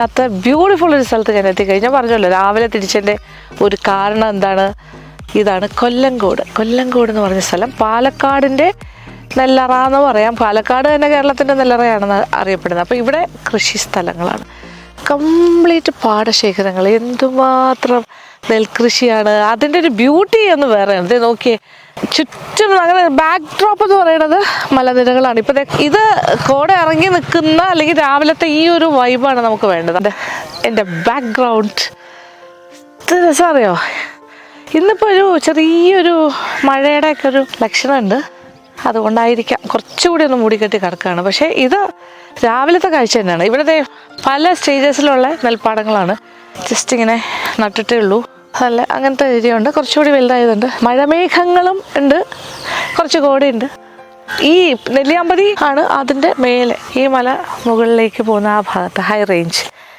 അത്ര ബ്യൂട്ടിഫുൾ ഒരു സ്ഥലത്ത് ഞാൻ എത്തിക്കഴിഞ്ഞാൽ പറഞ്ഞല്ലോ രാവിലെ തിരിച്ചതിൻ്റെ ഒരു കാരണം എന്താണ്, ഇതാണ് കൊല്ലങ്കോട്. കൊല്ലങ്കോട് എന്ന് പറഞ്ഞ സ്ഥലം പാലക്കാടിൻ്റെ നെല്ലറ എന്ന് പറയാം. പാലക്കാട് തന്നെ കേരളത്തിൻ്റെ നെല്ലറയാണെന്ന് അറിയപ്പെടുന്നത്. അപ്പോൾ ഇവിടെ കൃഷി സ്ഥലങ്ങളാണ്, കംപ്ലീറ്റ് പാടശേഖരങ്ങൾ, എന്തുമാത്രം നെൽകൃഷിയാണ്. അതിൻ്റെ ഒരു ബ്യൂട്ടി എന്ന് വേറെയാണ്. ഇത് നോക്കിയേ, ചുറ്റും അങ്ങനെ ബാക്ക് ഡ്രോപ്പ് എന്ന് പറയുന്നത് മലനിരകളാണ്. ഇപ്പം ഇത് കോട ഇറങ്ങി നിൽക്കുന്ന അല്ലെങ്കിൽ രാവിലത്തെ ഈ ഒരു വൈബാണ് നമുക്ക് വേണ്ടത്. എൻ്റെ ബാക്ക്ഗ്രൗണ്ട് ഇത് രസം അറിയോ, ഇന്നിപ്പോൾ ഒരു ചെറിയൊരു മഴയുടെയൊക്കെ ഒരു ലക്ഷണമുണ്ട്. അതുകൊണ്ടായിരിക്കാം കുറച്ചുകൂടി ഒന്ന് മൂടിക്കെട്ടി കിടക്കുകയാണ്. പക്ഷേ ഇത് രാവിലത്തെ കാഴ്ച തന്നെയാണ്. ഇവിടുത്തെ പല സ്റ്റേജസിലുള്ള നെൽപ്പാടങ്ങളാണ്. ജസ്റ്റ് ഇങ്ങനെ നട്ടിട്ടേ ഉള്ളൂ. നല്ല അങ്ങനത്തെ ഏരിയ ഉണ്ട്. കുറച്ചുകൂടി വലുതായതുണ്ട്. മഴമേഘങ്ങളും ഉണ്ട്, കുറച്ച് കോടയുണ്ട്. ഈ നെല്ലിയാമ്പതി ആണ് അതിൻ്റെ മേലെ, ഈ മല മുകളിലേക്ക് പോകുന്ന ആ ഭാഗത്ത് ഹൈ റേഞ്ച്.